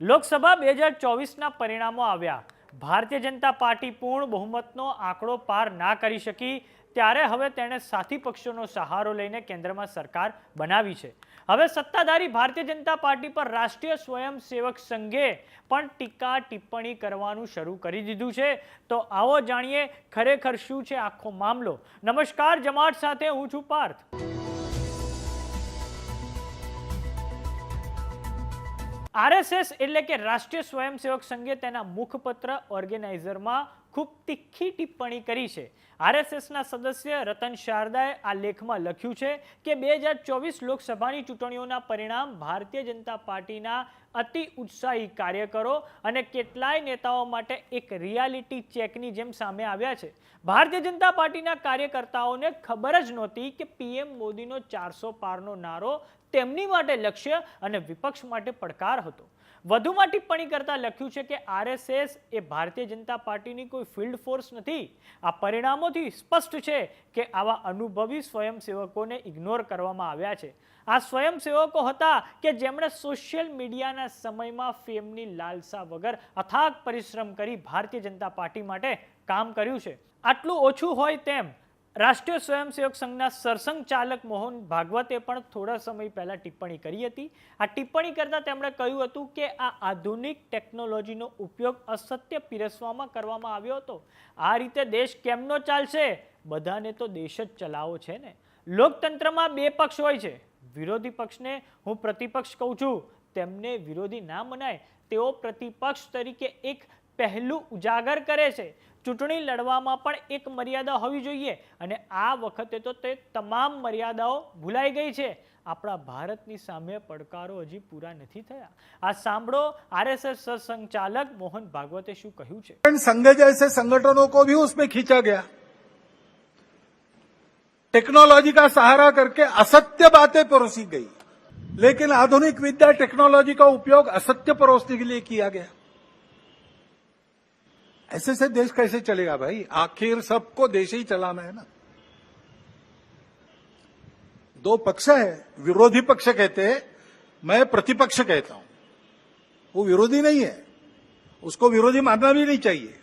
લોકસભા 2024ના પરિણામો આવ્યા। ભારતીય જનતા પાર્ટી પૂર્ણ બહુમતનો આંકડો પાર ના કરી શકી, ત્યારે હવે તેણે સાથી પક્ષોનો સહારો લઈને કેન્દ્રમાં સરકાર બનાવી છે। હવે સત્તાધારી ભારતીય જનતા પાર્ટી પર રાષ્ટ્રીય સ્વયંસેવક સંઘે પણ ટીકા ટિપ્પણી કરવાનું શરૂ કરી દીધું છે। તો આવો જાણીએ ખરેખર શું છે આખો મામલો। નમસ્કાર, જમાત સાથે હું છું પાર્થ। આરએસએસ એટલે કે રાષ્ટ્રીય સ્વયંસેવક સંઘે તેના મુખપત્ર ઓર્ગેનાઇઝરમાં ખૂબ તીખી ટિપ્પણી કરી છે। આરએસએસના સદસ્ય રતન શારદાએ આ લેખમાં લખ્યું છે કે 2024 લોકસભાની ચૂંટણીઓના પરિણામ ભારતીય જનતા પાર્ટીના અતિ ઉત્સાહી કાર્યકરો અને કેટલાય નેતાઓ માટે એક રિયાલિટી ચેકની જેમ સામે આવ્યા છે। ભારતીય જનતા પાર્ટીના કાર્યકર્તાઓને ખબર જ નહોતી કે પીએમ મોદીનો 400 પારનો નારો તેમની માટે લક્ષ્ય અને વિપક્ષ માટે પડકાર હતો। વધુમાં ટિપ્પણી કરતા લખ્યું છે કે આરએસએસ એ ભારતીય જનતા પાર્ટીની કોઈ ફિલ્ડ ફોર્સ નથી। આ પરિણામોથી સ્પષ્ટ છે કે આવા અનુભવી સ્વયંસેવકોને ઇગ્નોર કરવામાં આવ્યા છે। આ સ્વયંસેવકો હતા કે જેમણે સોશિયલ મીડિયાના સમયમાં ફેમની લાલસા વગર અથાગ પરિશ્રમ કરી ભારતીય જનતા પાર્ટી માટે કામ કર્યું છે। આટલું ઓછું હોય તેમ રાષ્ટ્રીય સ્વયંસેવક સંઘના સરસંઘ ચાલક મોહન ભાગવતે પણ થોડા સમય પહેલા ટિપ્પણી કરી હતી। આ ટિપ્પણી કરતા તેમણે કહ્યું હતું કે આ આધુનિક ટેકનોલોજીનો ઉપયોગ અસત્ય પીરસવામાં કરવામાં આવ્યો હતો। આ રીતે દેશ કેમનો ચાલશે? બધાને તો દેશ જ ચલાવવો છે ને। લોકતંત્રમાં બે પક્ષ હોય છે। વિરોધી પક્ષને હું પ્રતિપક્ષ કહું છું, તેમને વિરોધી ના મનાય। તેઓ પ્રતિપક્ષ તરીકે એક પહેલું ઉજાગર કરે છે। ચૂંટણી લડવામાં પણ એક મર્યાદા હોવી જોઈએ અને આ વખતે તો તે તમામ મર્યાદાઓ ભૂલાઈ ગઈ છે। આપણા ભારતની સામે પડકારો હજી પૂરા નથી થયા। આ સાંભળો આરએસએસ સરસંઘચાલક મોહન ભાગવતે શું કહ્યું છે। संघ जैसे संगठनों को भी उसमें खींचा गया, टेक्नोलॉजी का सहारा करके असत्य बातें परोसी गई, लेकिन आधुनिक विद्या टेक्नोलॉजी का उपयोग असत्य परोसने के लिए किया गया। ऐसे से देश कैसे चलेगा भाई? आखिर सबको देश ही चलाना है ना। दो पक्ष है, विरोधी पक्ष कहते हैं, मैं प्रतिपक्ष कहता हूं। वो विरोधी नहीं है, उसको विरोधी मानना भी नहीं चाहिए।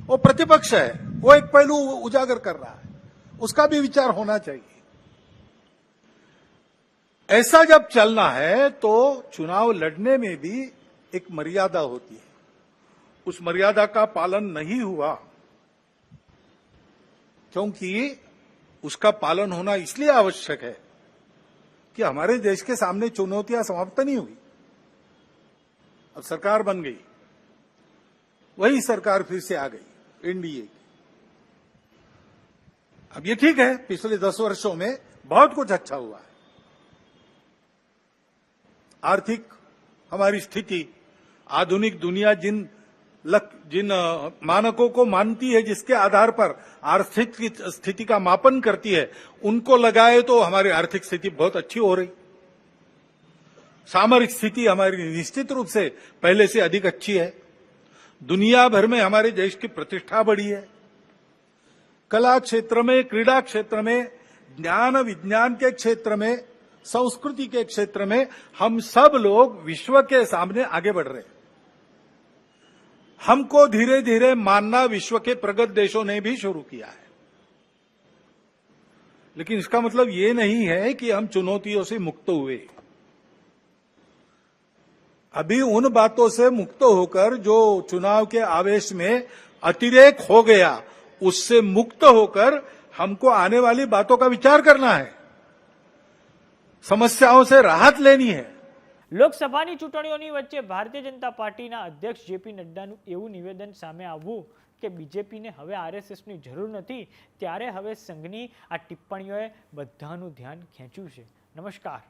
वो प्रतिपक्ष है, वो एक पहलू उजागर कर रहा है, उसका भी विचार होना चाहिए। ऐसा जब चलना है तो चुनाव लड़ने में भी एक मर्यादा होती है। उस मर्यादा का पालन नहीं हुआ, क्योंकि उसका पालन होना इसलिए आवश्यक है कि हमारे देश के सामने चुनौतियां समाप्त नहीं हुई। अब सरकार बन गई, वही सरकार फिर से आ गई एनडीए की। अब ये ठीक है, पिछले 10 वर्षों में बहुत कुछ अच्छा हुआ है। आर्थिक हमारी स्थिति, आधुनिक दुनिया जिन मानकों को मानती है, जिसके आधार पर आर्थिक स्थिति का मापन करती है, उनको लगाए तो हमारी आर्थिक स्थिति बहुत अच्छी हो रही। सामरिक स्थिति हमारी निश्चित रूप से पहले से अधिक अच्छी है। दुनिया भर में हमारे देश की प्रतिष्ठा बढ़ी है। कला क्षेत्र में, क्रीड़ा क्षेत्र में, ज्ञान विज्ञान के क्षेत्र में, संस्कृति के क्षेत्र में हम सब लोग विश्व के सामने आगे बढ़ रहे हैं। हमको धीरे धीरे मानना विश्व के प्रगत देशों ने भी शुरू किया है। लेकिन इसका मतलब ये नहीं है कि हम चुनौतियों से मुक्त हुए। अभी उन बातों से मुक्त होकर जो चुनाव के आवेश में अतिरेक हो गया, उससे मुक्त होकर हमको आने वाली बातों का विचार करना है, समस्याओं से राहत लेनी है। લોકસભાની ચૂંટણીઓની વચ્ચે ભારતીય જનતા પાર્ટીના અધ્યક્ષ જેપી નડ્ડાનું એવું નિવેદન સામે આવવું કે બીજેપીને હવે આરએસએસની જરૂર નથી, ત્યારે હવે સંઘની આ ટિપ્પણીઓએ બધાનું ધ્યાન ખેંચ્યું છે। નમસ્કાર।